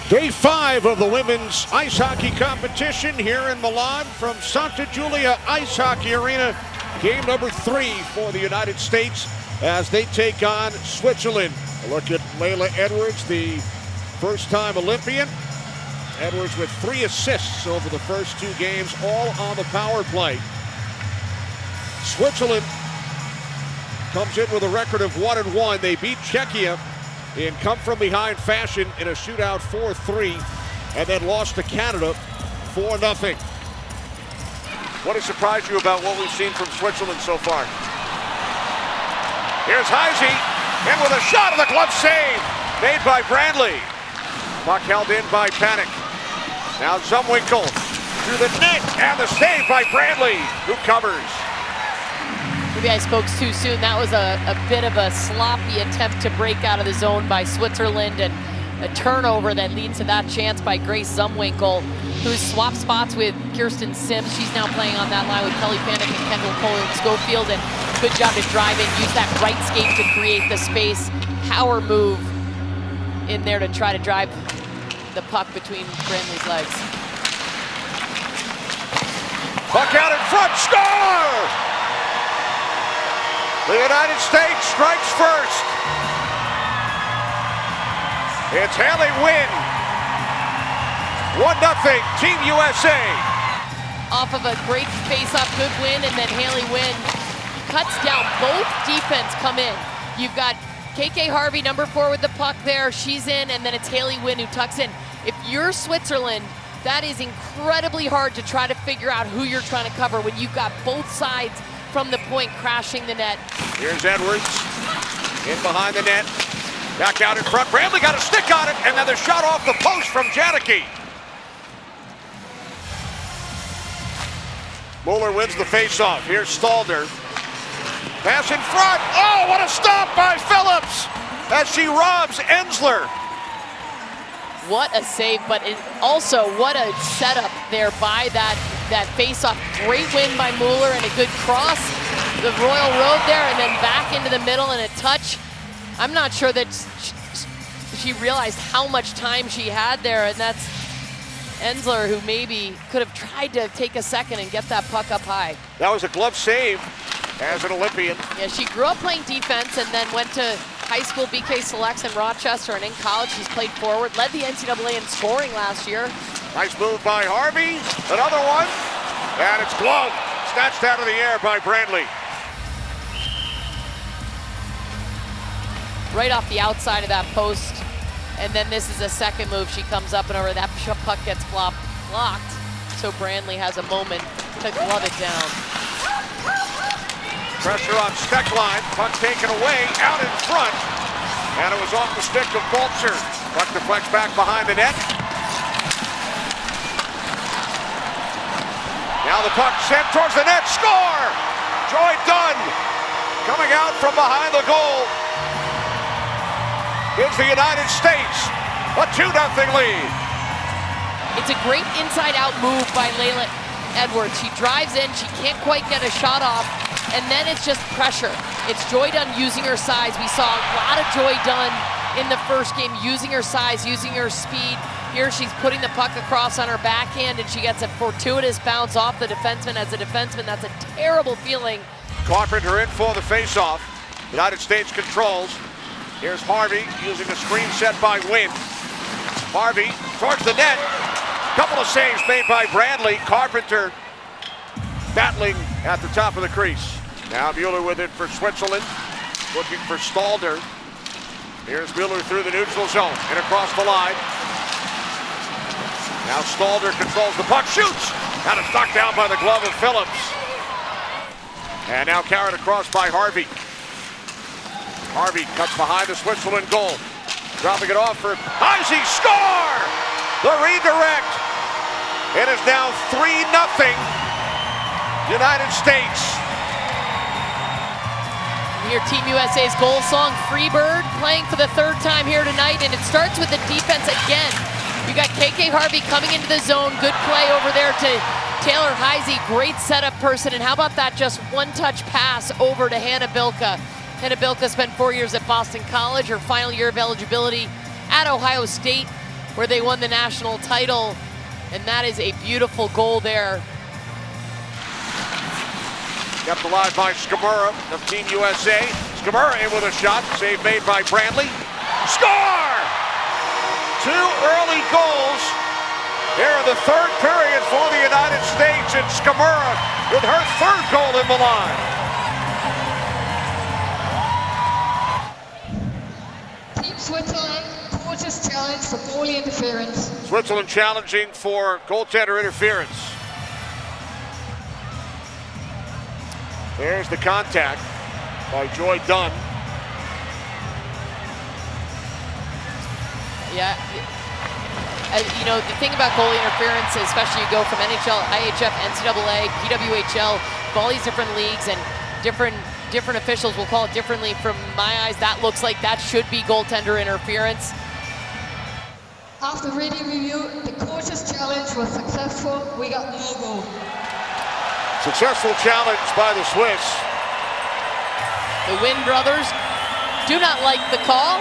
Day 5 of the women's ice hockey competition here in Milan from Santa Giulia Ice Hockey Arena. Game number 3 for the United States as they take on Switzerland. A look at Layla Edwards, the first-time Olympian. Edwards with 3 assists over the first 2 games, all on the power play. Switzerland comes in with a record of 1-1. They beat Czechia in come-from-behind fashion in a shootout 4-3, and then lost to Canada 4-0. What has surprised you about what we've seen from Switzerland so far? Here's Heisey, in with a shot of the glove save, made by Brandley. Puck held in by Panic. Now Zumwinkle through the net, and the save by Brandley, who covers. Maybe I spoke too soon. That was a bit of a sloppy attempt to break out of the zone by Switzerland, and a turnover that leads to that chance by Grace Zumwinkle, who's swapped spots with Kirsten Sims. She's now playing on that line with Kelly Panic and Kendall Cole-Schofield, and good job to drive in, use that right skate to create the space. Power move in there to try to drive the puck between Brandley's legs. Puck out in front, score! The United States strikes first. It's Haley Wynn. 1-0, Team USA. Off of a great face-off, good win, and then Haley Wynn cuts down. Both defense come in. You've got KK Harvey, number 4, with the puck there. She's in, and then it's Haley Wynn who tucks in. If you're Switzerland, that is incredibly hard to try to figure out who you're trying to cover when you've got both sides from the point crashing the net. Here's Edwards, in behind the net. Back out in front, Brandley got a stick on it, and then the shot off the post from Janicki. Mueller wins the faceoff. Here's Stalder. Pass in front. Oh, what a stop by Phillips as she robs Ensler. What a save, but also what a setup there by that faceoff. Great win by Mueller and a good cross. The Royal Road there, and then back into the middle and a touch. I'm not sure that she realized how much time she had there, and that's Ensler, who maybe could have tried to take a second and get that puck up high. That was a glove save as an Olympian. Yeah, she grew up playing defense and then went to high school BK Selects in Rochester, and in college she's played forward, led the NCAA in scoring last year. Nice move by Harvey, another one, and it's gloved, snatched out of the air by Brandley. Right off the outside of that post, and then this is a second move. She comes up and over, that puck gets blocked, so Brandley has a moment to glove it down. Pressure on Steckline, puck taken away, out in front, and it was off the stick of Bolcher. Puck deflects back behind the net. Now the puck sent towards the net, score! Joy Dunn coming out from behind the goal. Gives the United States a 2-0 lead. It's a great inside-out move by Layla Edwards. She drives in, she can't quite get a shot off, and then it's just pressure. It's Joy Dunn using her size. We saw a lot of Joy Dunn in the first game, using her size, using her speed. Here she's putting the puck across on her backhand, and she gets a fortuitous bounce off the defenseman. As a defenseman, that's a terrible feeling. Carpenter in for the faceoff. United States controls. Here's Harvey using a screen set by Wynn. Harvey towards the net. Couple of saves made by Brandley. Carpenter battling at the top of the crease. Now Mueller with it for Switzerland. Looking for Stalder. Here's Mueller through the neutral zone and across the line. Now Stalder controls the puck, shoots! And it's knocked down by the glove of Phillips. And now carried across by Harvey. Harvey cuts behind the Switzerland goal. Dropping it off for Heisey, score! The redirect. It is now 3-0 United States. You hear Team USA's goal song, Freebird, playing for the 3rd time here tonight, and it starts with the defense again. You got KK Harvey coming into the zone, good play over there to Taylor Heisey, great setup person, and how about that just one-touch pass over to Hannah Bilka. Hannah Bilka spent 4 years at Boston College, her final year of eligibility at Ohio State. where they won the national title. And that is a beautiful goal there. Kept alive by Skamura of Team USA. Skamura in with a shot, save made by Brantley. Score! 2 early goals here in the third period for the United States, and Skamura with her 3rd goal in Milan. Team Switzerland, gorgeous challenge for goalie interference. Switzerland challenging for goaltender interference. There's the contact by Joy Dunn. Yeah, you know, the thing about goalie interference, especially you go from NHL, IHF, NCAA, PWHL, all these different leagues, and different officials will call it differently. From my eyes, that looks like that should be goaltender interference. After reading review, the coach's challenge was successful. We got no goal. Successful challenge by the Swiss. The Wynn brothers do not like the call.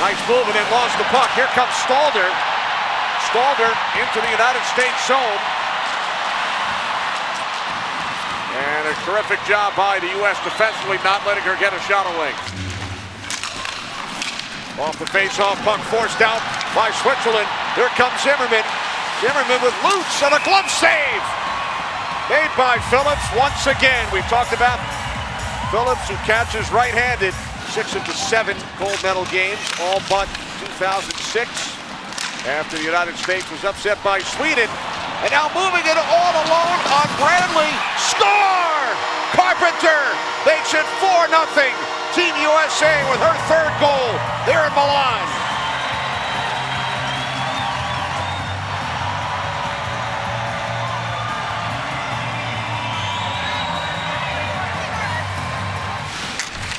Nice move and then lost the puck. Here comes Stalder. Stalder into the United States zone. And a terrific job by the U.S. defensively, not letting her get a shot away. Off the face-off, puck forced out by Switzerland. Here comes Zimmerman. Zimmerman with Lutz and a glove save. Made by Phillips once again. We've talked about Phillips, who catches right-handed. 6 of the 7 gold medal games, all but 2006. After the United States was upset by Sweden. And now moving it all alone on Brantley. Score! Carpenter makes it 4-0. Team USA with her 3rd goal there in Milan.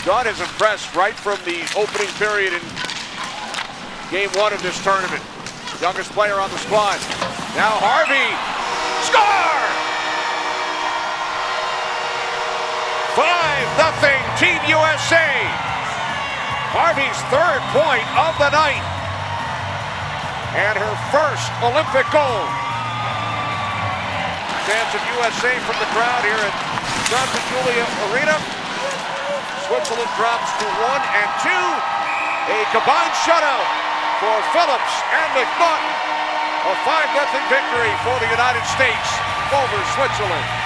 Dunn is impressed right from the opening period in game 1 of this tournament. Youngest player on the squad. Now Harvey, score! 5-0 Team USA. Harvey's 3rd point of the night. And her 1st Olympic goal. Fans of USA from the crowd here at Johnson Julia Arena. Switzerland drops to 1 and 2. A combined shutout for Phillips and McNaughton. A 5-0 victory for the United States over Switzerland.